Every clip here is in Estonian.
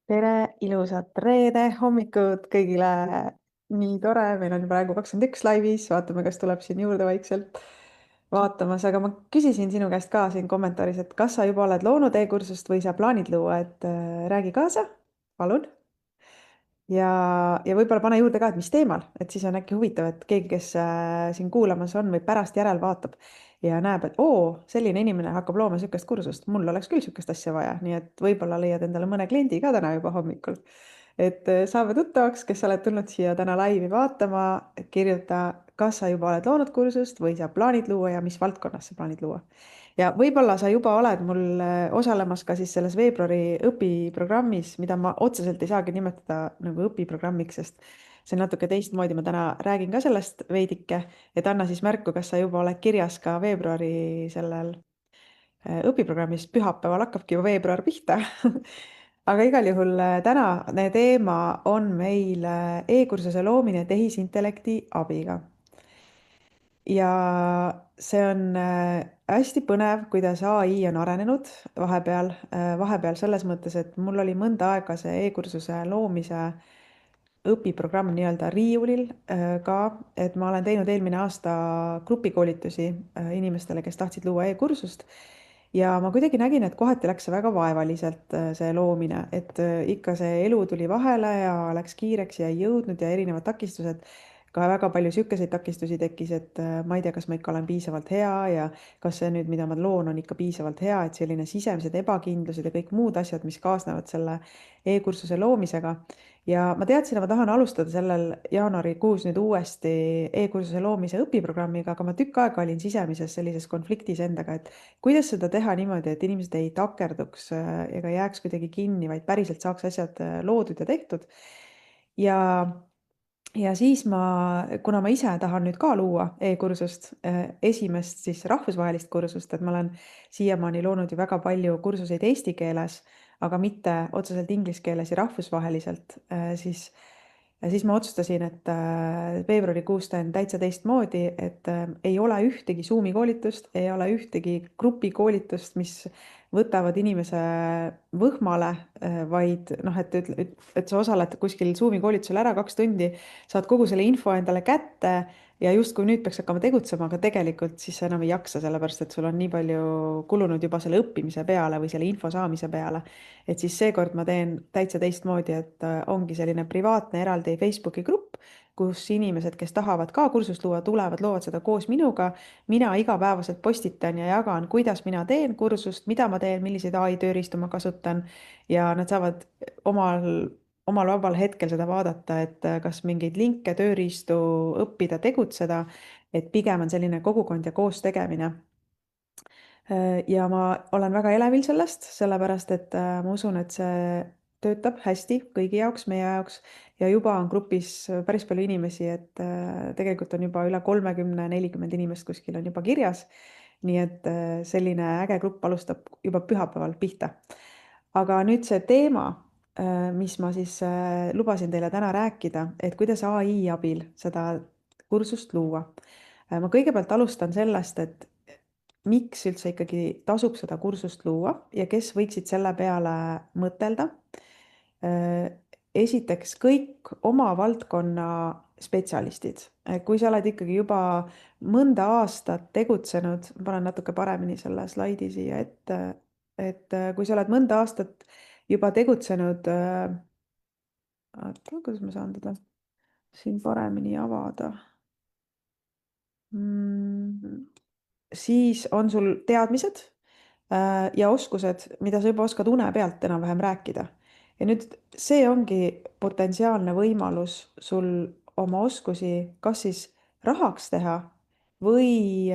Tere, ilusat reede hommikut kõigile. Nii tore, meil on praegu 21 laivis, vaatame, kas tuleb siin juurde vaikselt vaatamas, aga ma küsisin sinu käest ka siin kommentaaris, et kas sa juba oled loonud e-kursust või sa plaanid luua, et räägi kaasa, palun. Ja võib-olla pane juurde ka, et mis teemal, et siis on äkki huvitav, et keegi, kes siin kuulamas on või pärast järel vaatab ja näeb, et oo, selline inimene hakkab looma niisugust kursust, mul oleks küll niisugust asja vaja, nii et võib-olla leiad endale mõne kliendi ka täna juba hommikul. Et saame tuttavaks, kes sa oled tulnud siia täna laivi vaatama, kirjuta, kas sa juba oled loonud kursust või sa plaanid luua ja mis valdkonnas sa plaanid luua. Ja võib-olla sa juba oled mul osalemas ka siis selles veebruari õpiprogrammis, mida ma otseselt ei saagi nimetada nagu õpiprogrammiks, sest see on natuke teistmoodi, ma täna räägin ka sellest veidike, et anna siis märku, kas sa juba oled kirjas ka veebruari sellel õpiprogrammis, pühapäeval hakkabki ju veebruar pihta aga igal juhul tänane teema on meil e-kursuse loomine tehisintellekti abiga. Ja see on hästi põnev, kuidas AI on arenenud vahepeal selles mõttes, et mul oli mõnda aega see e-kursuse loomise õpiprogramm nii-öelda riiulil ka, et ma olen teinud eelmine aasta grupikoolitusi inimestele, kes tahtsid luua e-kursust. Ja ma kuidagi nägin, et kohati läks see väga vaevaliselt, see loomine, et ikka see elu tuli vahele ja läks kiireks ja ei jõudnud ja erinevad takistused. Ka väga palju niisuguseid takistusi tekkis, et ma ei tea, kas ma ikka olen piisavalt hea ja kas see nüüd, mida ma loon, on ikka piisavalt hea, et selline sisemised ebakindlused ja kõik muud asjad, mis kaasnevad selle e-kursuse loomisega. Ja ma teadsin, et ma tahan alustada sellel jaanuarikuus nüüd uuesti e-kursuse loomise õpiprogrammiga, aga ma tükk aega olin sisemises sellises konfliktis endaga, et kuidas seda teha niimoodi, et inimesed ei takerduks ega jääks kuidagi kinni, vaid päriselt saaks asjad loodud ja tehtud. Ja ja siis kuna ma ise tahan nüüd ka luua e-kursust, esimest siis rahvusvahelist kursust, et ma olen siiamaani loonud ju väga palju kursuseid eesti keeles, aga mitte otseselt inglise keeles ja rahvusvaheliselt, siis ma otsustasin, et veebruarikuus teen täitsa teistmoodi, et ei ole ühtegi Zoomi koolitust, ei ole ühtegi grupikoolitust, mis võtavad inimese võhmale, vaid noh, et sa osaled kuskil Zoomi koolitusel ära 2 tundi, saad kogu selle info endale kätte ja justkui nüüd peaks hakkama tegutsema, aga tegelikult siis sa enam ei jaksa, sellepärast et sul on nii palju kulunud juba selle õppimise peale või selle info saamise peale. Et siis seekord ma teen täitsa teistmoodi, et ongi selline privaatne eraldi Facebooki grupp, kus inimesed, kes tahavad ka kursust luua, tulevad, loovad seda koos minuga. Mina igapäevaselt postitan ja jagan, kuidas mina teen kursust, mida ma teen, milliseid ai tööriistu ma kasutan ja nad saavad omal vabal hetkel seda vaadata, et kas mingeid linke, tööriistu õppida, tegutseda, et pigem on selline kogukond ja koos tegemine. Ja ma olen väga elevil sellest, sellepärast et ma usun, et see töötab hästi kõigi jaoks, meie jaoks ja juba on grupis päris palju inimesi, et tegelikult on juba üle 30-40 inimest kuskil on juba kirjas. Nii et selline äge grupp alustab juba pühapäeval pihta. Aga nüüd see teema, mis ma siis lubasin teile täna rääkida, et kuidas ai abil seda kursust luua. Ma kõigepealt alustan sellest, et miks üldse ikkagi tasub seda kursust luua ja kes võiksid selle peale mõtelda. Esiteks kõik oma valdkonna spetsialistid. Kui sa oled ikkagi juba mõnda aastat tegutsenud, panen natuke paremini selle slaidi siia ette, et kui sa oled mõnda aastat juba tegutsenud, kuidas ma saan teda siin paremini avada? Siis on sul teadmised ja oskused, mida sa juba oskad une pealt enam-vähem rääkida. Ja nüüd see ongi potentsiaalne võimalus sul oma oskusi kas siis rahaks teha või,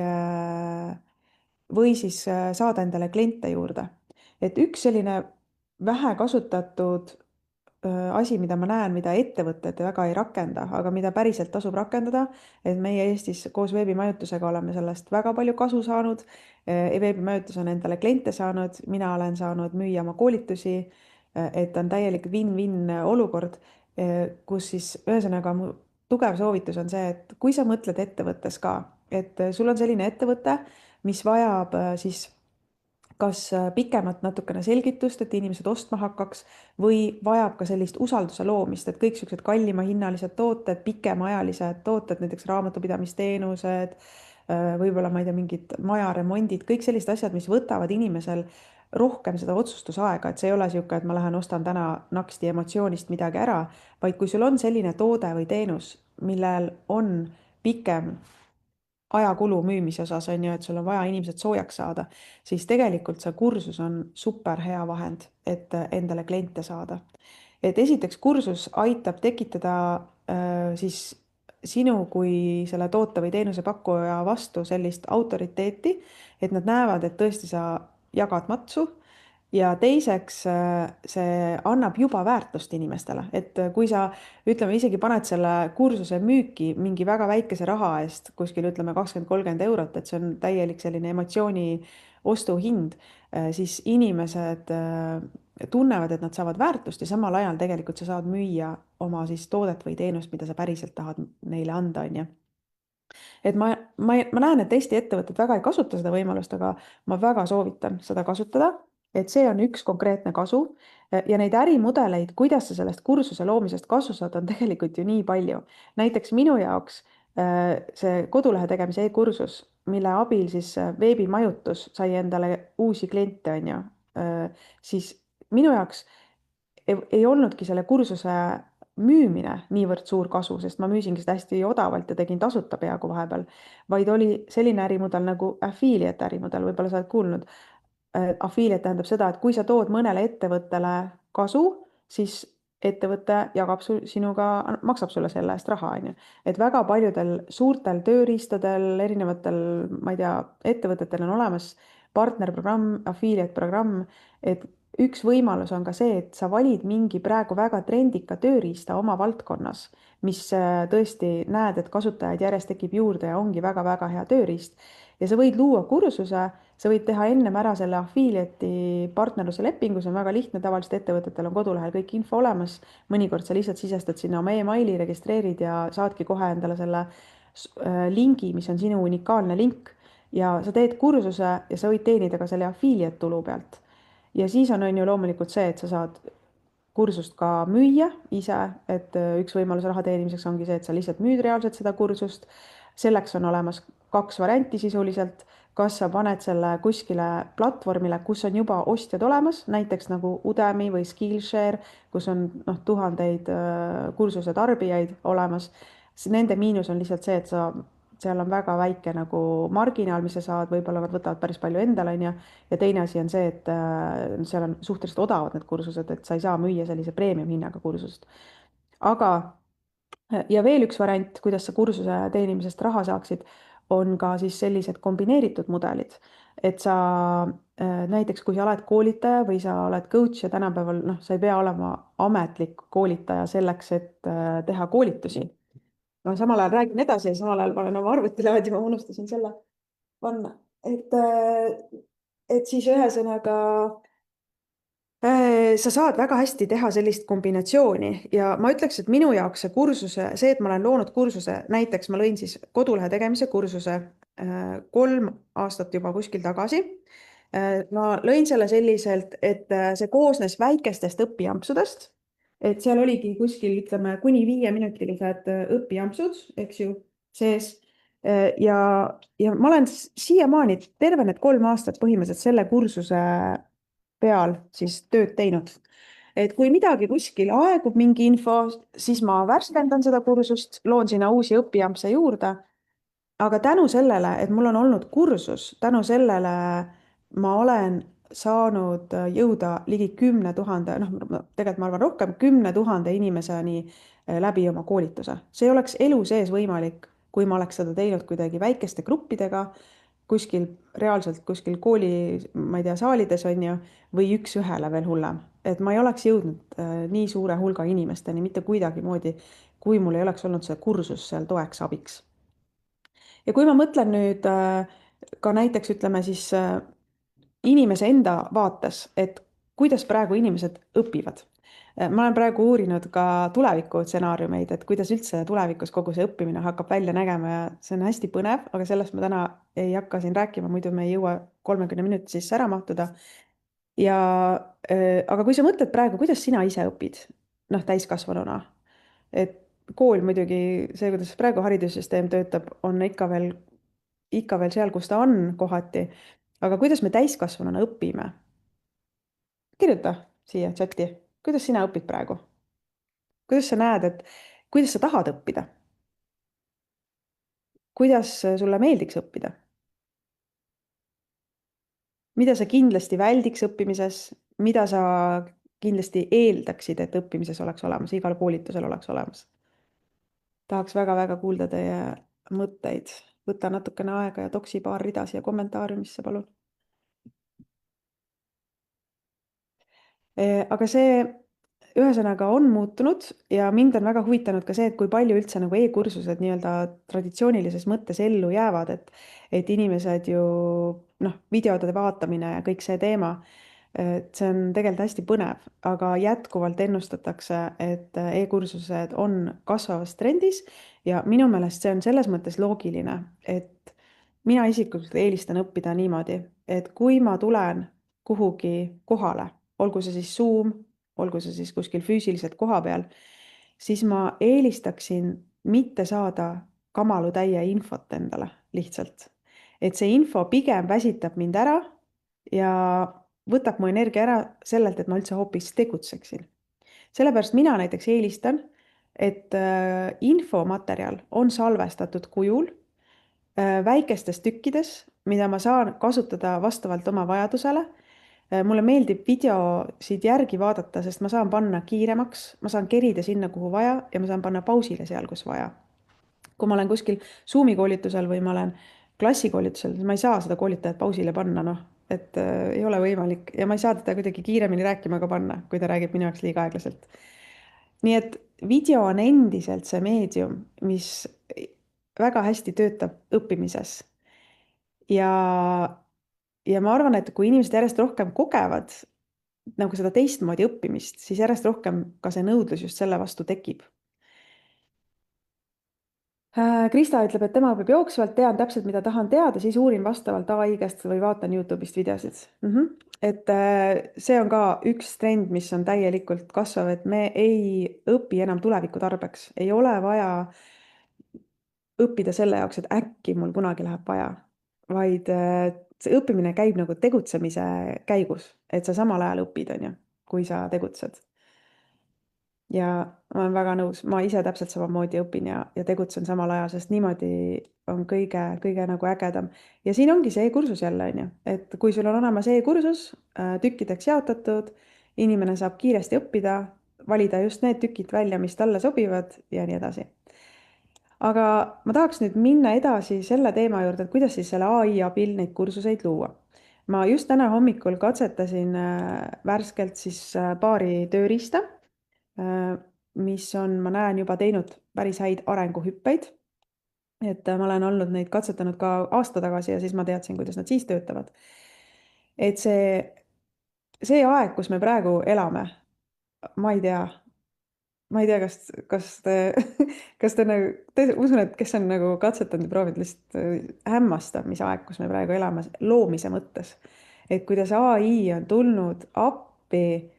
või siis saada endale kliente juurde. Et üks selline vähe kasutatud asi, mida ma näen, mida ettevõtted väga ei rakenda, aga mida päriselt tasub rakendada, et meie Eestis koos veebimajutusega oleme sellest väga palju kasu saanud. Veebimajutus on endale kliente saanud, mina olen saanud müüa oma koolitusi, et on täielik win-win olukord, kus siis ühesõnaga mu tugev soovitus on see, et kui sa mõtled ettevõttes ka, et sul on selline ettevõte, mis vajab siis kas pikemat natukene selgitust, et inimesed ostma hakkaks, või vajab ka sellist usalduse loomist, et kõik niisugused kallima hinnalised tooted, pikemaajalised tooted, näiteks raamatupidamisteenused, võib-olla ma ei tea, mingid majaremondid, kõik sellised asjad, mis võtavad inimesel rohkem seda otsustusaega, et see ei ole niisugune, et ma lähen ostan täna naksti emotsioonist midagi ära, vaid kui sul on selline toode või teenus, millel on pikem ajakulu müümise osas on ju, et sul on vaja inimesed soojaks saada, siis tegelikult see kursus on super hea vahend, et endale kliente saada. Et esiteks kursus aitab tekitada siis sinu kui selle toote või teenuse pakkuja vastu sellist autoriteeti, et nad näevad, et tõesti sa jagad matsu ja teiseks, see annab juba väärtust inimestele, et kui sa ütleme, isegi paned selle kursuse müüki mingi väga väikese raha eest, kuskil ütleme 20-30 eurot, et see on täielik selline emotsiooni ostuhind, siis inimesed tunnevad, et nad saavad väärtust ja samal ajal tegelikult sa saad müüa oma siis toodet või teenust, mida sa päriselt tahad neile anda, on ju. Et ma näen, et Eesti ettevõtted väga ei kasuta seda võimalust, aga ma väga soovitan seda kasutada, et see on üks konkreetne kasu ja neid ärimudeleid, kuidas sa sellest kursuse loomisest kasu saad, on tegelikult ju nii palju. Näiteks minu jaoks see kodulehe tegemise e-kursus, mille abil siis veebimajutus sai endale uusi kliente, on ju, siis minu jaoks ei olnudki selle kursuse müümine niivõrd suur kasu, sest ma müüsingi seda hästi odavalt ja tegin tasuta peaaegu vahepeal, vaid oli selline ärimudel nagu affiliate ärimudel, võib-olla sa oled kuulnud. Affiliate tähendab seda, et kui sa tood mõnele ettevõttele kasu, siis ettevõte jagab sinuga, maksab sulle selle eest raha, on ju. Et väga paljudel suurtel tööriistadel, erinevatel, ma ei tea, ettevõtetel on olemas partnerprogramm, affiliate programm, et üks võimalus on ka see, et sa valid mingi praegu väga trendika tööriista oma valdkonnas, mis tõesti näed, et kasutajaid järjest tekib juurde ja ongi väga-väga hea tööriist. Ja sa võid luua kursuse, sa võid teha ennem ära selle affiliate'i partnerluse lepingu, see on väga lihtne, tavaliselt ettevõtetel on kodulehel kõik info olemas. mõnikord sa lihtsalt sisestad sinna oma emaili, registreerid ja saadki kohe endale selle lingi, mis on sinu unikaalne link ja sa teed kursuse ja sa võid teenida ka selle affiliate tulu pealt. Ja siis on ju loomulikult see, et sa saad kursust ka müüa ise, et üks võimalus raha teenimiseks ongi see, et sa lihtsalt müüd reaalselt seda kursust. selleks on olemas kaks varianti sisuliselt, kas sa paned selle kuskile platvormile, kus on juba ostjad olemas, näiteks nagu Udemy või Skillshare, kus on tuhandeid kursuse tarbijaid olemas. Nende miinus on lihtsalt see, et seal on väga väike nagu marginaal, mis sa saad, võib-olla nad võtavad päris palju endale, on ju. ja teine asi on see, et seal on suhteliselt odavad need kursused, et sa ei saa müüa sellise premium hinnaga kursust. aga, ja veel üks variant, kuidas sa kursuse teenimisest raha saaksid, on ka siis sellised kombineeritud mudelid, et sa näiteks, kui sa oled koolitaja või sa oled coach ja tänapäeval sa ei pea olema ametlik koolitaja selleks, et teha koolitusi. No samal ajal räägin edasi ja samal ajal panen oma arvuti laadima, ma unustasin selle panna. Et siis ühesõnaga sa saad väga hästi teha sellist kombinatsiooni ja ma ütleks, et minu jaoks see kursuse, see, et ma olen loonud kursuse, näiteks ma lõin siis kodulehe tegemise kursuse 3 aastat juba kuskil tagasi. Ma lõin selle selliselt, et see koosnes väikestest õpiampsudest, et seal oligi kuskil, ütleme, kuni 5-minutilised õpiampsud, eks ju, sees. Ja ma olen siiamaani terve need 3 aastat põhimõtteliselt selle kursuse peal siis tööd teinud. Et kui midagi kuskil aegub, mingi info, siis ma värskendan seda kursust, loon sinna uusi õpiampse juurde. Aga tänu sellele, et mul on olnud kursus, tänu sellele ma olen saanud jõuda ligi 10 000, tegelikult ma arvan rohkem, 10 000 inimeseni läbi oma koolituse. See oleks elu sees võimalik, kui ma oleks seda teinud kuidagi väikeste gruppidega, kuskil reaalselt kuskil kooli, ma ei tea, saalides on ju, või üks-ühele veel hullem. Et ma ei oleks jõudnud nii suure hulga inimesteni mitte kuidagimoodi, kui mul ei oleks olnud see kursus seal toeks abiks. Ja kui ma mõtlen nüüd ka näiteks ütleme siis inimese enda vaates, et kuidas praegu inimesed õpivad. Ma olen praegu uurinud ka tulevikustsenaariumeid, et kuidas üldse tulevikus kogu see õppimine hakkab välja nägema ja see on hästi põnev, aga sellest ma täna ei hakka siin rääkima, muidu me ei jõua 30 minuti sisse ära mahtuda. ja aga kui sa mõtled praegu, kuidas sina ise õpid, noh, täiskasvanuna, et kool muidugi, see, kuidas praegu haridussüsteem töötab, on ikka veel seal, kus ta on kohati. aga kuidas me täiskasvanuna õpime? kirjuta siia chati, kuidas sina õpid praegu? kuidas sa näed, et kuidas sa tahad õppida? kuidas sulle meeldiks õppida? mida sa kindlasti väldiks õppimises, mida sa kindlasti eeldaksid, et õppimises oleks olemas, igal koolitusel oleks olemas? tahaks väga-väga kuulda teie mõtteid. võta natukene aega ja toksi paar rida siia kommentaariumisse, palun. aga see ühesõnaga on muutunud ja mind on väga huvitanud ka see, et kui palju üldse nagu e-kursused nii-öelda traditsioonilises mõttes ellu jäävad, et inimesed ju noh, videode vaatamine ja kõik see teema, et see on tegelikult hästi põnev, aga jätkuvalt ennustatakse, et e-kursused on kasvavas trendis ja minu meelest see on selles mõttes loogiline, et mina isiklikult eelistan õppida niimoodi, et kui ma tulen kuhugi kohale, olgu see siis Zoom, olgu see siis kuskil füüsiliselt koha peal, siis ma eelistaksin mitte saada kamalutäie infot endale lihtsalt. et see info pigem väsitab mind ära ja võtab mu energia ära sellelt, et ma üldse hoopis tegutseksin. sellepärast mina näiteks eelistan, et infomaterjal on salvestatud kujul väikestes tükkides, mida ma saan kasutada vastavalt oma vajadusele. mulle meeldib videosid järgi vaadata, sest ma saan panna kiiremaks, ma saan kerida sinna, kuhu vaja ja ma saan panna pausile seal, kus vaja. kui ma olen kuskil Zoomi koolitusel või ma olen klassikoolitusel, siis ma ei saa seda koolitajat pausile panna, noh, et ei ole võimalik ja ma ei saa teda kuidagi kiiremini rääkima ka panna, kui ta räägib minu jaoks liiga aeglaselt. nii et video on endiselt see meedium, mis väga hästi töötab õppimises ja, ja ma arvan, et kui inimesed järjest rohkem kogevad nagu seda teistmoodi õppimist, siis järjest rohkem ka see nõudlus just selle vastu tekib. Krista ütleb, et tema õpib jooksvalt, tean täpselt, mida tahan teada, siis uurin vastavalt ai käest või vaatan Youtube'ist videosid. et see on ka üks trend, mis on täielikult kasvav, et me ei õpi enam tuleviku tarbeks, ei ole vaja õppida selle jaoks, et äkki mul kunagi läheb vaja, vaid see õppimine käib nagu tegutsemise käigus, et sa samal ajal õpid, on ju, kui sa tegutsed. ja ma olen väga nõus, ma ise täpselt samamoodi õpin ja tegutsen samal ajal, sest niimoodi on kõige nagu ägedam. ja siin ongi see e-kursus jälle, on ju, et kui sul on olemas e-kursus tükkideks jaotatud, inimene saab kiiresti õppida, valida just need tükid välja, mis talle sobivad ja nii edasi. aga ma tahaks nüüd minna edasi selle teema juurde, et kuidas siis selle ai abil neid kursuseid luua. ma just täna hommikul katsetasin värskelt siis paari tööriista, mis on, ma näen, juba teinud päris häid arenguhüppeid. et ma olen olnud neid katsetanud ka aasta tagasi ja siis ma teadsin, kuidas nad siis töötavad. et see aeg, kus me praegu elame, ma ei tea, kas te, kas te nagu, usun, et kes on nagu katsetanud ja proovinud, lihtsalt hämmastav, mis aeg, kus me praegu elame loomise mõttes. et kuidas ai on tulnud appi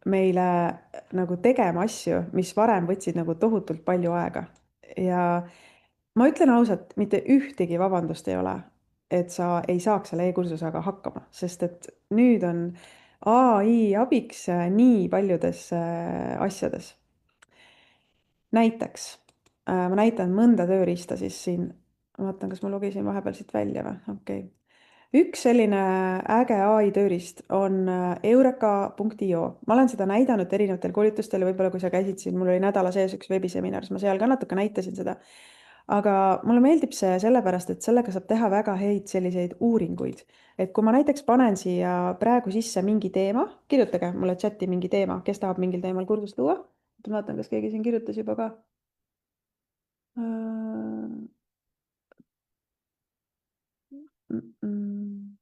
meile nagu tegema asju, mis varem võtsid nagu tohutult palju aega. ja ma ütlen ausalt, mitte ühtegi vabandust ei ole, et sa ei saaks selle e-kursusega hakkama, sest et nüüd on ai abiks nii paljudes asjades. näiteks ma näitan mõnda tööriista siis siin, ma vaatan, kas ma lugesin vahepeal siit välja või, okei okay. üks selline äge ai tööriist on eureka.io. ma olen seda näidanud erinevatel koolitustel ja võib-olla kui sa käisid siin, mul oli nädala sees üks veebiseminar, siis ma seal ka natuke näitasin seda. aga mulle meeldib see sellepärast, et sellega saab teha väga häid selliseid uuringuid. et kui ma näiteks panen siia praegu sisse mingi teema, kirjutage mulle chati mingi teema, kes tahab mingil teemal kursust luua. ma vaatan, kas keegi siin kirjutas juba ka. Mm, mm.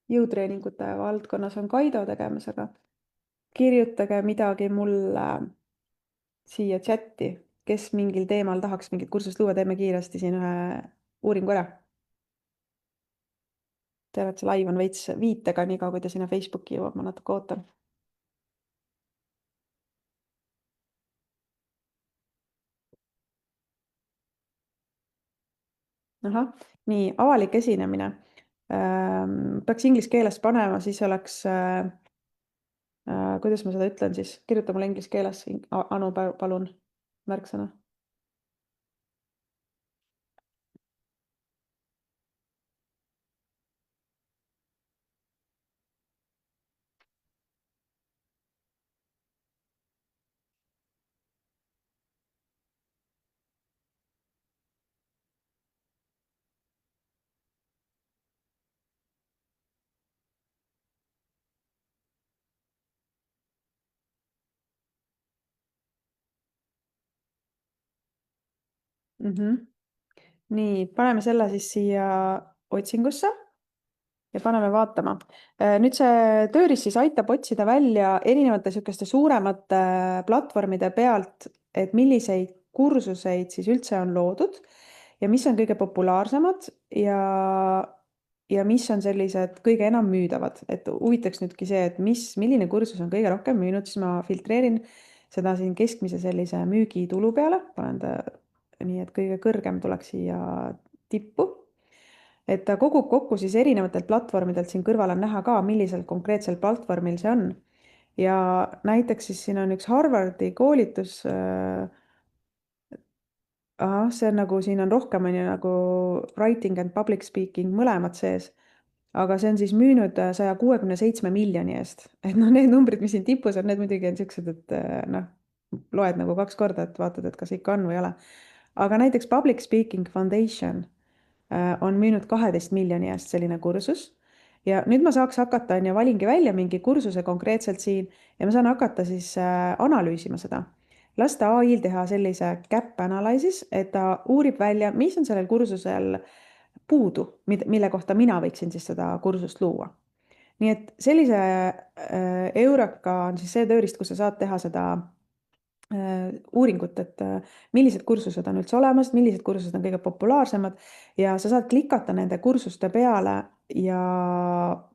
jõutreeningute valdkonnas on Kaido tegemas, aga kirjutage midagi mulle siia chati, kes mingil teemal tahaks mingit kursust luua, teeme kiiresti siin ühe uuringu ära. tean, et see live on veits viitega, niikaua kui ta sinna Facebooki jõuab, ma natuke ootan. ahah, nii, avalik esinemine. Peaks inglise keeles panema, siis oleks kuidas ma seda ütlen siis, kirjuta mulle inglise keeles, Anu, palun, märksõna. Nii, paneme selle siis siia otsingusse ja paneme vaatama. Nüüd see tööriist siis aitab otsida välja erinevate niisuguste suuremate platvormide pealt, et milliseid kursuseid siis üldse on loodud ja mis on kõige populaarsemad ja mis on sellised kõige enam müüdavad. Et huvitaks nüüdki see, et milline kursus on kõige rohkem müünud, siis ma filtreerin seda siin keskmise sellise müügitulu peale, panen ta nii, et kõige kõrgem tuleks siia tippu. Et ta kogub kokku siis erinevatelt platvormidelt, siin kõrval on näha ka, millisel konkreetsel platvormil see on. Ja näiteks siis siin on üks Harvardi koolitus. See on nagu, siin on rohkem on ju nagu writing and public speaking mõlemad sees. Aga see on siis müünud 167 miljoni eest. Et noh, need numbrid, mis siin tipus on, need muidugi on siuksed, et noh, loed nagu 2 korda, et vaatad, et kas ikka on või ei ole. Aga näiteks Public Speaking Foundation on müünud 12 miljoni eest selline kursus. Ja nüüd ma saaks hakata, on ju, valingi välja mingi kursuse konkreetselt siin ja ma saan hakata siis analüüsima seda. Lasta AI-l teha sellise gap analysis, et ta uurib välja, mis on sellel kursusel puudu, mille kohta mina võiksin siis seda kursust luua. Nii et sellise Eureka on siis see tööriist, kus sa saad teha seda uuringut, et millised kursused on üldse olemas, millised kursused on kõige populaarsemad ja sa saad klikata nende kursuste peale ja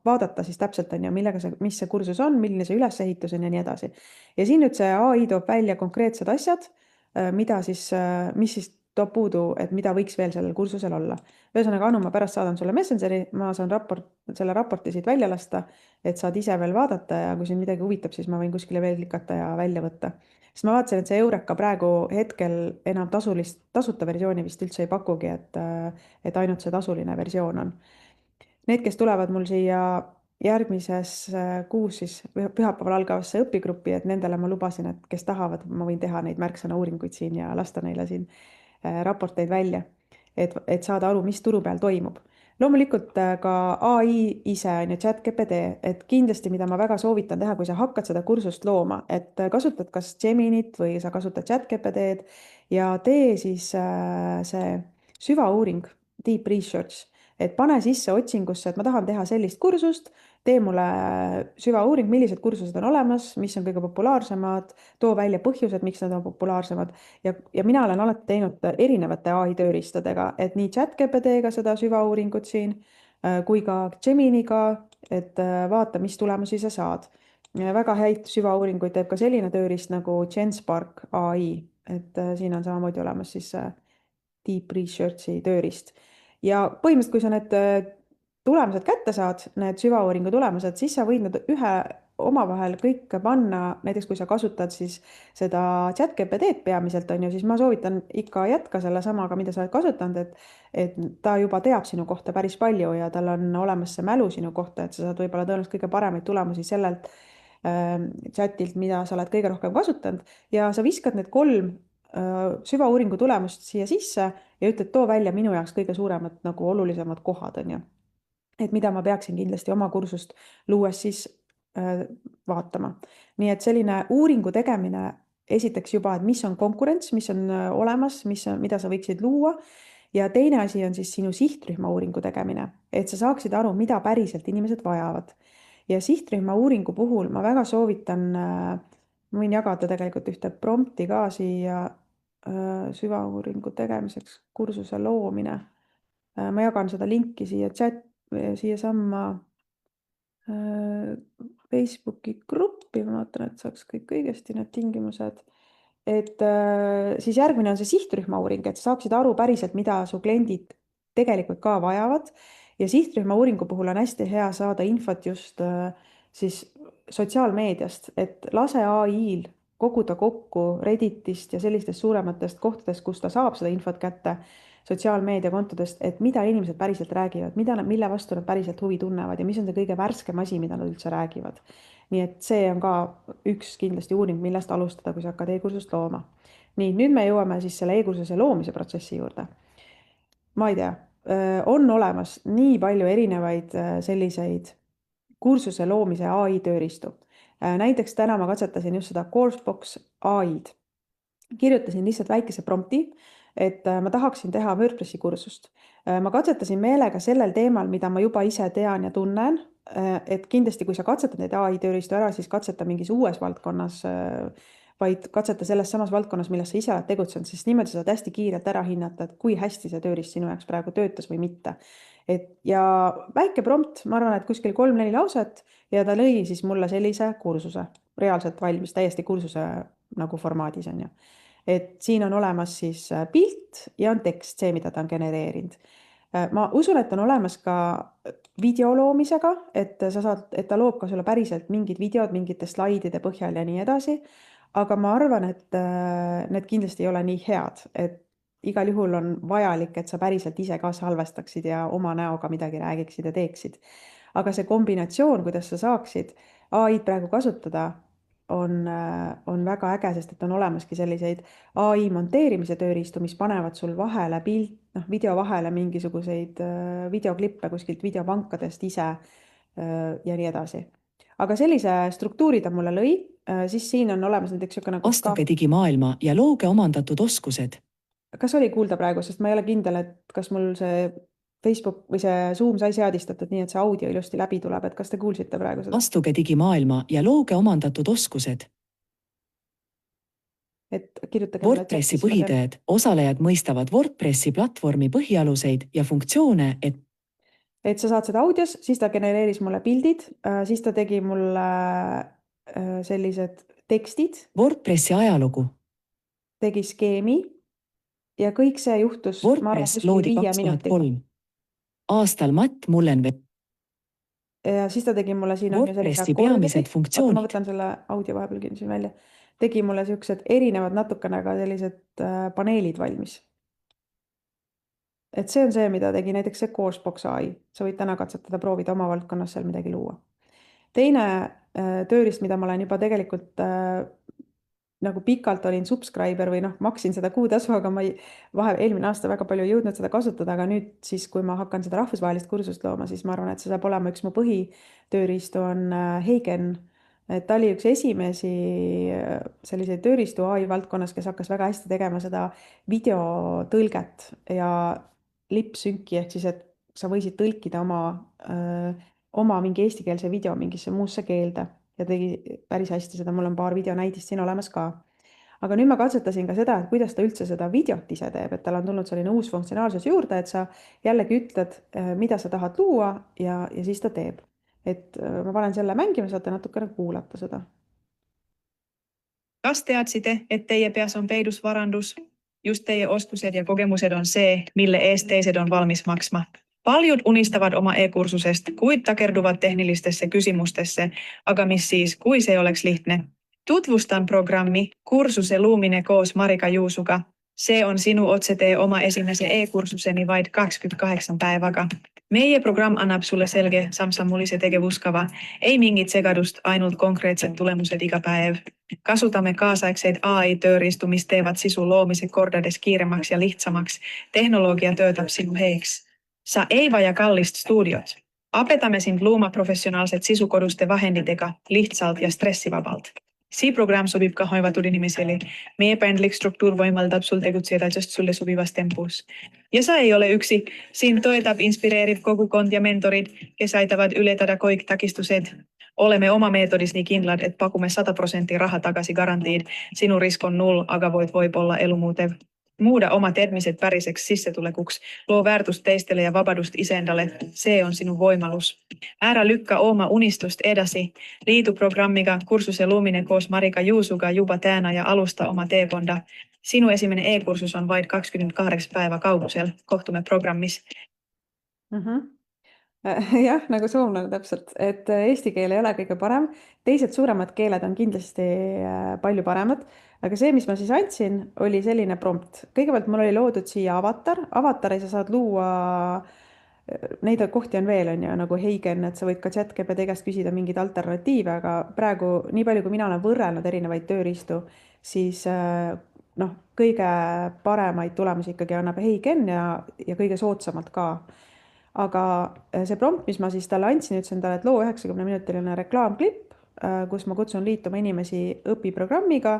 vaadata siis täpselt, on ju, mis see kursus on, milline see ülesehitus on ja nii edasi. Ja siin nüüd see AI toob välja konkreetsed asjad, mis siis toob puudu, et mida võiks veel sellel kursusel olla. Ühesõnaga, Anu, ma pärast saadan sulle Messengeri, ma saan selle raporti siit välja lasta, et saad ise veel vaadata ja kui sind midagi huvitab, siis ma võin kuskile veel klikata ja välja võtta. Sest ma vaatasin, et see Eureka praegu hetkel enam tasuta versiooni vist üldse ei pakugi, et ainult see tasuline versioon on. Need, kes tulevad mul siia järgmises kuus siis pühapäeval algavasse õpigruppi, et nendele ma lubasin, et kes tahavad, ma võin teha neid märksõna uuringuid siin ja lasta neile siin raporteid välja, et saada aru, mis turu peal toimub. Loomulikult ka AI ise on ju ChatGPT, et kindlasti, mida ma väga soovitan teha, kui sa hakkad seda kursust looma, et kasutad kas Geminit või sa kasutad ChatGPT-d ja tee siis see süvauuring, deep research, et pane sisse otsingusse, et ma tahan teha sellist kursust, tee mulle süvauuring, millised kursused on olemas, mis on kõige populaarsemad, too välja põhjused, miks nad on populaarsemad ja mina olen alati teinud erinevate AI tööriistadega, et nii ChatGPT-ga seda süvauuringut siin kui ka Geminiga, et vaata, mis tulemusi sa saad. Väga häid süvauuringuid teeb ka selline tööriist nagu GenSpark AI, et siin on samamoodi olemas siis deep research'i tööriist. Ja põhimõtteliselt, kui sa need tulemused kätte saad, need süvauuringu tulemused, siis sa võid nad omavahel kõik panna, näiteks kui sa kasutad siis seda ChatGPT-d peamiselt, on ju, siis ma soovitan ikka jätka selle samaga, mida sa oled kasutanud, et ta juba teab sinu kohta päris palju ja tal on olemas see mälu sinu kohta, et sa saad võib-olla tõenäoliselt kõige paremaid tulemusi sellelt chatilt, mida sa oled kõige rohkem kasutanud ja sa viskad need 3 süvauuringu tulemust siia sisse ja ütled, too välja minu jaoks kõige suuremad nagu olulisemad kohad, on ju. Et mida ma peaksin kindlasti oma kursust luues siis vaatama. Nii et selline uuringu tegemine esiteks juba, et mis on konkurents, mis on olemas, mida sa võiksid luua Ja teine asi on siis sinu sihtrühma uuringu tegemine, et sa saaksid aru, mida päriselt inimesed vajavad. Ja sihtrühma uuringu puhul ma väga soovitan, ma võin jagada tegelikult ühte prompti ka siia süvauuringu tegemiseks, kursuse loomine. Ma jagan seda linki siiasamma Facebooki gruppi, ma vaatan, et saaks kõik õigesti need tingimused. Et siis järgmine on see sihtrühma uuring, et sa saaksid aru päriselt, mida su kliendid tegelikult ka vajavad. Ja sihtrühma uuringu puhul on hästi hea saada infot just siis sotsiaalmeediast, et lase AI-l koguda kokku Redditist ja sellistest suurematest kohtadest, kus ta saab seda infot kätte sotsiaalmeediakontodest, et mida inimesed päriselt räägivad, mille vastu nad päriselt huvi tunnevad ja mis on see kõige värskem asi, mida nad üldse räägivad. Nii et see on ka üks kindlasti uuring, millest alustada, kui sa hakkad e-kursust looma. Nii, nüüd me jõuame siis selle e-kursuse loomise protsessi juurde. Ma ei tea, on olemas nii palju erinevaid selliseid kursuse loomise AI tööriistu. Näiteks täna ma katsetasin just seda Coursebox AI-d. Kirjutasin lihtsalt väikese prompti, et ma tahaksin teha WordPressi kursust. Ma katsetasin meelega sellel teemal, mida ma juba ise tean ja tunnen, et kindlasti, kui sa katsetad neid AI tööriistu ära, siis katseta mingis uues valdkonnas, vaid katseta selles samas valdkonnas, milles sa ise oled tegutsenud, siis niimoodi saad hästi kiirelt ära hinnata, et kui hästi see tööriist sinu jaoks praegu töötas või mitte. Ja väike prompt, ma arvan, et kuskil 3-4 lauset ja ta lõi siis mulle sellise kursuse, reaalselt valmis, täiesti kursuse nagu formaadis on ju. Et siin on olemas siis pilt ja on tekst, see, mida ta on genereerinud. Ma usun, et on olemas ka video loomisega, et ta loob ka sulle päriselt mingid videod mingite slaidide põhjal ja nii edasi. Aga ma arvan, et need kindlasti ei ole nii head, et igal juhul on vajalik, et sa päriselt ise ka salvestaksid ja oma näoga midagi räägiksid ja teeksid. Aga see kombinatsioon, kuidas sa saaksid AI-d praegu kasutada, on väga äge, sest et on olemaski selliseid AI monteerimise tööriistu, mis panevad sul vahele video vahele mingisuguseid videoklippe kuskilt videopankadest ise ja nii edasi. Aga sellise struktuuri ta mulle lõi, siis siin on olemas näiteks niisugune astuge digimaailma ja looge omandatud oskused. Kas oli kuulda praegu, sest ma ei ole kindel, et kas mul see Facebook või see Zoom sai seadistatud nii, et see audio ilusti läbi tuleb, et kas te kuulsite praegu seda? Astuge digimaailma ja looge omandatud oskused. Et kirjutage WordPressi põhitõed, osalejad mõistavad WordPressi platvormi põhialuseid ja funktsioone, et sa saad seda audios, siis ta genereeris mulle pildid, siis ta tegi mulle sellised tekstid. WordPressi ajalugu. Tegi skeemi ja kõik see juhtus. WordPress loodi 2003. Aastal Matt Mullenweg. Ja siis ta tegi mulle siin WordPressi peamised funktsioonid. Ma võtan selle audio vahepeal kindlasti välja. Tegi mulle sellised erinevad natukene ka sellised paneelid valmis. Et see on see, mida tegi näiteks see Coursebox AI. Sa võid täna katsetada, proovida oma valdkonnas seal midagi luua. Teine tööriist, mida ma olen juba tegelikult nagu pikalt olin subscriber või maksin seda kuutasu, aga ma eelmine aasta väga palju ei jõudnud seda kasutada, aga nüüd siis, kui ma hakkan seda rahvusvahelist kursust looma, siis ma arvan, et see saab olema üks mu põhitööriistu on Heigen. Et ta oli üks esimesi selliseid tööriistu AI valdkonnas, kes hakkas väga hästi tegema seda videotõlget ja lip-synki, ehk siis, et sa võisid tõlkida oma mingi eestikeelse video mingisse muusse keelde ja tegi päris hästi seda, mul on paar videonäidist siin olemas ka. Aga nüüd ma katsetasin ka seda, et kuidas ta üldse seda videot ise teeb, et tal on tulnud selline uus funktsionaalsus juurde, et sa jällegi ütled, mida sa tahad luua ja siis ta teeb. Et ma panen selle mängima, saate natukene kuulata seda. Kas teadsite, et teie peas on peidus varandus? Just teie oskused ja kogemused on see, mille eest teised on valmis maksma. Paljud unistavad oma e-kursusest, kuid takerduvad tehnilistesse küsimustesse, aga mis siis, kui see oleks lihtne? Tutvustan programmi Kursuse luumine koos Marika Juusuga. See on sinu otsetee oma esimese e-kursuseni vaid 28 päevaga. Meie programm annab sulle selge samsammulise tegevuskava, ei mingit segadust, ainult konkreetsed tulemused iga päev. Kasutame kaasaegseid AI-tööriistu, mis teevad sisu loomise kordades kiiremaks ja lihtsamaks. Tehnologia töötab sinu heeks. Sa ei vaja kallist stuudiot. Opetamme sind luuma professionaalset sisukoduste vahenditega lihtsalt ja stressivabalt. C-programm sobib ka hoivatud inimesele. Meie paindlik struktuur võimaldab sul tegutseda just sulle sobivas tempos. Ja sa ei ole üksi. Siin toetab inspireeriv kogukond ja mentorid, kes aitavad ületada kõik takistused. Oleme oma meetodis nii kindlad, et pakume 100% raha tagasi garantiid. Sinu risk on 0, aga voit võib olla elumuutev. Muuda oma teadmised päriseks sissetulekuks, loo väärtust teistele ja vabadust iseendale. See on sinu võimalus. Ära lükka oma unistust edasi. Liidu programmiga kursuse loomine koos Marika Juusuga juba täna ja alusta oma teekonda. Sinu esimene e-kursus on vaid 28 päeva kaugusel. Kohtume programmis. Jah, nagu soomlane täpselt, et eesti keel ei ole kõige parem, teised suuremad keeled on kindlasti palju paremad, aga see, mis ma siis andsin, oli selline prompt. Kõigepealt mul oli loodud siia avatari sa saad luua, neid kohti on veel, on ju, nagu Heigen, et sa võid ka ChatGPT käest küsida mingeid alternatiive, aga praegu nii palju, kui mina olen võrrelnud erinevaid tööriistu, siis noh, kõige paremaid tulemusi ikkagi annab Heigen ja kõige soodsamalt ka. Aga see prompt, mis ma siis talle andsin, ütlesin talle, et loo 90-minutiline reklaamklipp, kus ma kutsun liituma inimesi õpiprogrammiga.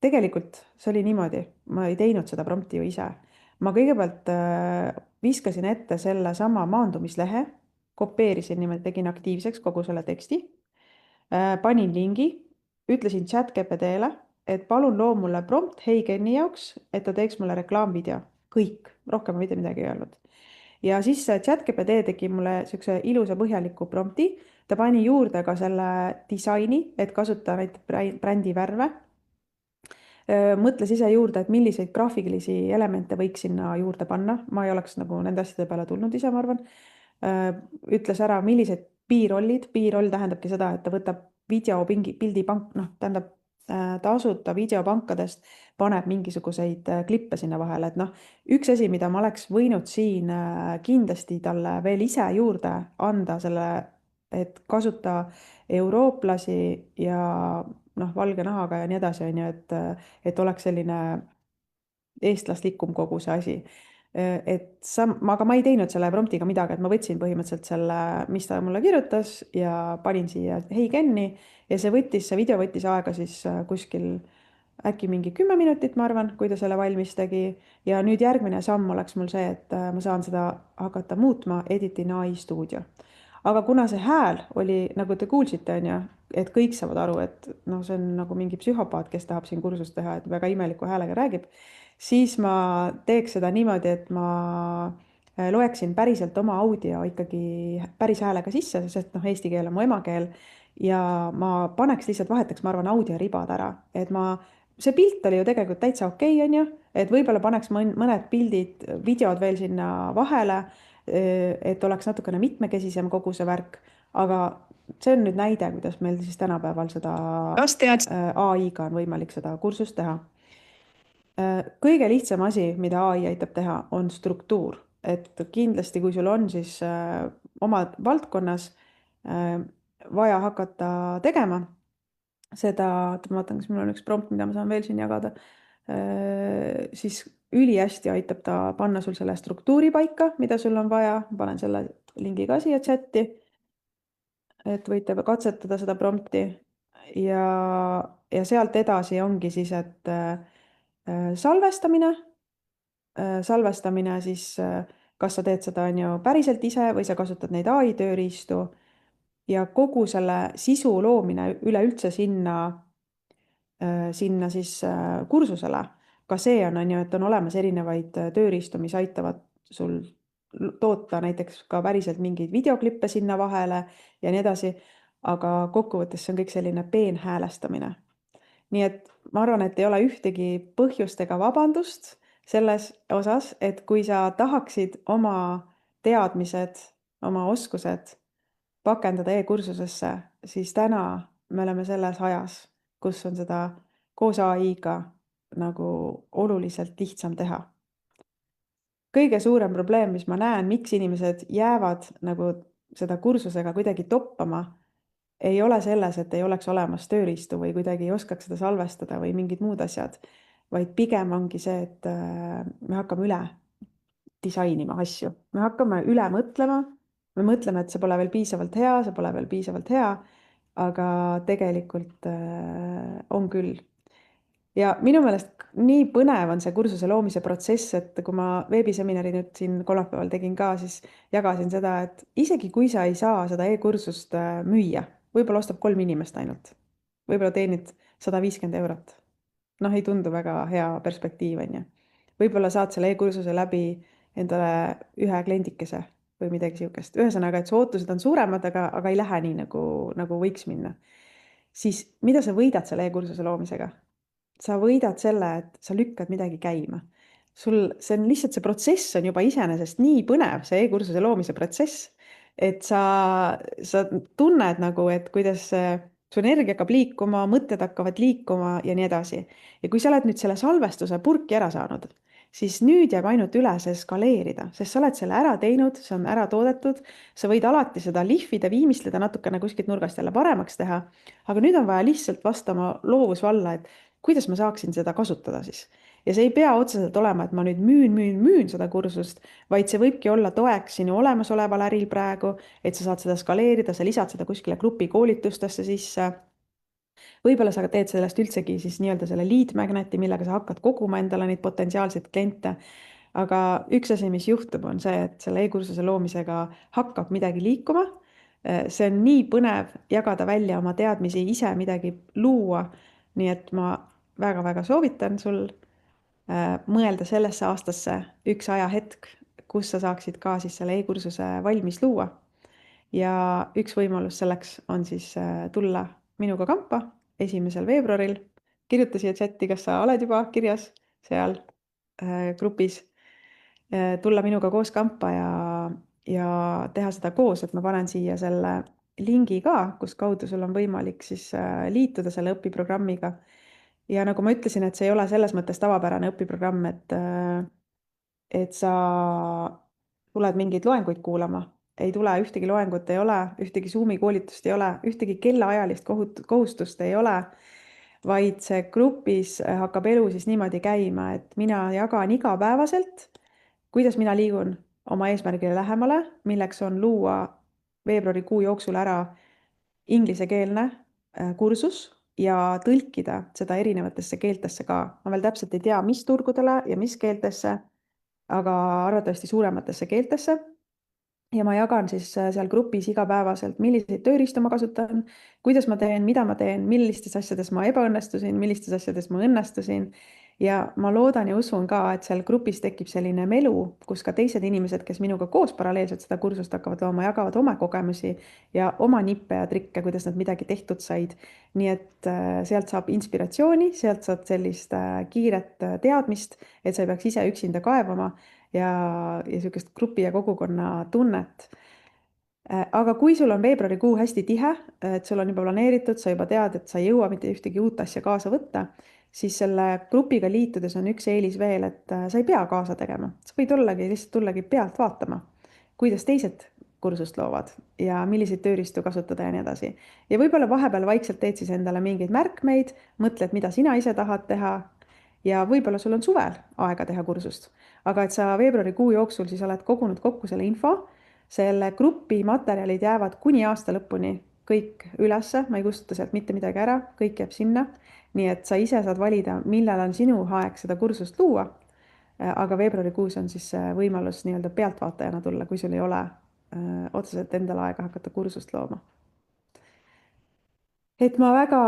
Tegelikult see oli niimoodi, ma ei teinud seda prompti ju ise. Ma kõigepealt viskasin ette selle sama maandumislehe, kopeerisin niimoodi, tegin aktiivseks kogu selle teksti, panin lingi, ütlesin ChatGPT-le, et palun loo mulle prompt Heigeni jaoks, et ta teeks mulle reklaamvideo. Kõik, rohkem mitte midagi ei öelnud. Ja siis ChatGPT tegi mulle siukse ilusa põhjaliku prompti. Ta pani juurde ka selle disaini, et kasuta neid brändi värve. Mõtles ise juurde, et milliseid graafikilisi elemente võiks sinna juurde panna. Ma ei oleks nagu nende asjade peale tulnud ise, ma arvan. Ütles ära, millised B-rollid. B-roll tähendabki seda, et ta võtab pildipank, tähendab tasuta videopankadest paneb mingisuguseid klippe sinna vahele, et üks asi, mida ma oleks võinud siin kindlasti talle veel ise juurde anda selle, et kasuta eurooplasi ja valge nahaga ja nii edasi, on ju, et oleks selline eestlaslikum kogu see asi. Aga ma ei teinud selle promptiga midagi, et ma võtsin põhimõtteliselt selle, mis ta mulle kirjutas ja panin siia Heigenni ja see video võttis aega siis kuskil äkki mingi 10 minutit, ma arvan, kui ta selle valmis tegi. Ja nüüd järgmine samm oleks mul see, et ma saan seda hakata muutma Editin AI Studio. Aga kuna see hääl oli, nagu te kuulsite, on ju, et kõik saavad aru, et see on nagu mingi psühhopaat, kes tahab siin kursust teha, et väga imeliku häälega räägib, siis ma teeks seda niimoodi, et ma loeksin päriselt oma audio ikkagi päris häälega sisse, sest eesti keel on mu emakeel ja ma paneks lihtsalt vahetaks, ma arvan, audioribad ära, et see pilt oli ju tegelikult täitsa okei, on ju, et võib-olla paneks mõned pildid, videod veel sinna vahele, et oleks natukene mitmekesisem kogu see värk, aga see on nüüd näide, kuidas meil siis tänapäeval seda AI-ga on võimalik seda kursust teha. Kõige lihtsam asi, mida AI aitab teha, on struktuur. Et kindlasti, kui sul on siis oma valdkonnas vaja hakata tegema seda, ma vaatan, kas mul on üks prompt, mida ma saan veel siin jagada, siis ülihästi aitab ta panna sul selle struktuuri paika, mida sul on vaja. Panen selle lingi ka siia chatti, et võite katsetada seda prompti ja sealt edasi ongi siis, et salvestamine siis, kas sa teed seda päriselt ise või sa kasutad neid AI tööriistu ja kogu selle sisu loomine üleüldse sinna siis kursusele. Ka see on, et on olemas erinevaid tööriistu, mis aitavad sul toota näiteks ka päriselt mingeid videoklippe sinna vahele ja nii edasi, aga kokkuvõttes see on kõik selline peenhäälestamine. Nii et ma arvan, et ei ole ühtegi põhjust ega vabandust selles osas, et kui sa tahaksid oma teadmised, oma oskused pakendada e-kursusesse, siis täna me oleme selles ajas, kus on seda koos AI-ga nagu oluliselt lihtsam teha. Kõige suurem probleem, mis ma näen, miks inimesed jäävad nagu seda kursusega kuidagi toppama, ei ole selles, et ei oleks olemas tööriistu või kuidagi ei oskaks seda salvestada või mingid muud asjad, vaid pigem ongi see, et me hakkame üle disainima asju. Me hakkame üle mõtlema, me mõtleme, et see pole veel piisavalt hea, see pole veel piisavalt hea aga tegelikult on küll. Ja minu meelest nii põnev on see kursuse loomise protsess, et kui ma veebiseminari nüüd siin kolmapäeval tegin ka, siis jagasin seda, et isegi kui sa ei saa seda e-kursust müüa, võib-olla ostab 3 inimest ainult, võib-olla teenid 150 eurot. Noh, ei tundu väga hea perspektiiv, on ju. Võib-olla saad selle e-kursuse läbi endale ühe kliendikese või midagi sihukest. Ühesõnaga, et su ootused on suuremad, aga ei lähe nii, nagu võiks minna. Siis mida sa võidad selle e-kursuse loomisega? Sa võidad selle, et sa lükkad midagi käima. See on lihtsalt, see protsess on juba iseenesest nii põnev, see e-kursuse loomise protsess, et sa tunned nagu, et kuidas su energia hakkab liikuma, mõtted hakkavad liikuma ja nii edasi. Ja kui sa oled nüüd selle salvestuse purki ära saanud, siis nüüd jääb ainult üle see skaleerida, sest sa oled selle ära teinud, see on ära toodetud, sa võid alati seda lihvida, viimistleda, natukene kuskilt nurgast jälle paremaks teha, aga nüüd on vaja lihtsalt vastama loovusvalla, et kuidas ma saaksin seda kasutada siis. Ja see ei pea otseselt olema, et ma nüüd müün seda kursust, vaid see võibki olla toeks sinu olemasoleval äril praegu, et sa saad seda skaleerida, sa lisad seda kuskile grupi koolitustesse sisse. Võib-olla sa teed sellest üldsegi siis nii-öelda selle lead magneti, millega sa hakkad koguma endale neid potentsiaalseid kliente. Aga üks asi, mis juhtub, on see, et selle e-kursuse loomisega hakkab midagi liikuma. See on nii põnev jagada välja oma teadmisi, ise midagi luua. Nii et ma väga-väga soovitan sul mõelda sellesse aastasse üks ajahetk, kus sa saaksid ka siis selle e-kursuse valmis luua. Ja üks võimalus selleks on siis tulla minuga kampa 1. veebruaril. Kirjuta siia chati, kas sa oled juba kirjas seal grupis. Tulla minuga koos kampa ja teha seda koos, et ma panen siia selle lingi ka, kus kaudu sul on võimalik siis liituda selle õpiprogrammiga. Ja nagu ma ütlesin, et see ei ole selles mõttes tavapärane õpiprogramm, et sa tuled mingeid loenguid kuulama. Ei tule, ühtegi loengut ei ole, ühtegi Zoomi koolitust ei ole, ühtegi kellaajalist kohustust ei ole, vaid see grupis hakkab elu siis niimoodi käima, et mina jagan igapäevaselt, kuidas mina liigun oma eesmärgile lähemale, milleks on luua veebruarikuu jooksul ära inglisekeelne kursus ja tõlkida seda erinevatesse keeltesse ka. Ma veel täpselt ei tea, mis turgudele ja mis keeltesse, aga arvatavasti suurematesse keeltesse. Ja ma jagan siis seal grupis igapäevaselt, milliseid tööriistu ma kasutan, kuidas ma teen, mida ma teen, millistes asjades ma ebaõnnestusin, millistes asjades ma õnnestusin. Ja ma loodan ja usun ka, et seal grupis tekib selline melu, kus ka teised inimesed, kes minuga koos paralleelselt seda kursust hakkavad looma, jagavad oma kogemusi ja oma nippe ja trikke, kuidas nad midagi tehtud said. Nii et sealt saab inspiratsiooni, sealt saab sellist kiiret teadmist, et sa ei peaks ise üksinda kaevama ja sihukest grupi ja kogukonna tunnet. Aga kui sul on veebruarikuu hästi tihe, et sul on juba planeeritud, sa juba tead, et sa ei jõua mitte ühtegi uut asja kaasa võtta, siis selle grupiga liitudes on üks eelis veel, et sa ei pea kaasa tegema. Sa võid lihtsalt tullagi pealt vaatama, kuidas teised kursust loovad ja milliseid tööriistu kasutada ja nii edasi. Ja võib-olla vahepeal vaikselt teed siis endale mingeid märkmeid, mõtled, mida sina ise tahad teha ja võib-olla sul on suvel aega teha kursust. Aga et sa veebruarikuu jooksul siis oled kogunud kokku selle info, selle grupi materjalid jäävad kuni aasta lõpuni kõik ülesse, ma ei kustuta sealt mitte midagi ära, kõik jääb sinna. Nii et sa ise saad valida, millal on sinu aeg seda kursust luua. Aga veebruarikuus on siis võimalus nii-öelda pealtvaatajana tulla, kui sul ei ole otseselt endal aega hakata kursust looma. Et ma väga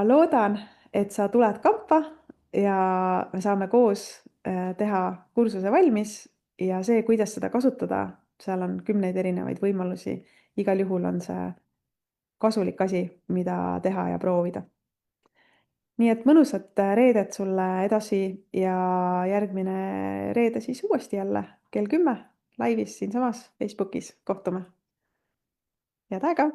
loodan, et sa tuled kampa ja me saame koos teha kursuse valmis ja see, kuidas seda kasutada, seal on 10 erinevaid võimalusi. Igal juhul on see kasulik asi, mida teha ja proovida. Nii et mõnusat reedet sulle edasi ja järgmine reede siis uuesti jälle kell 10 laivis siinsamas Facebookis kohtume. Head aega!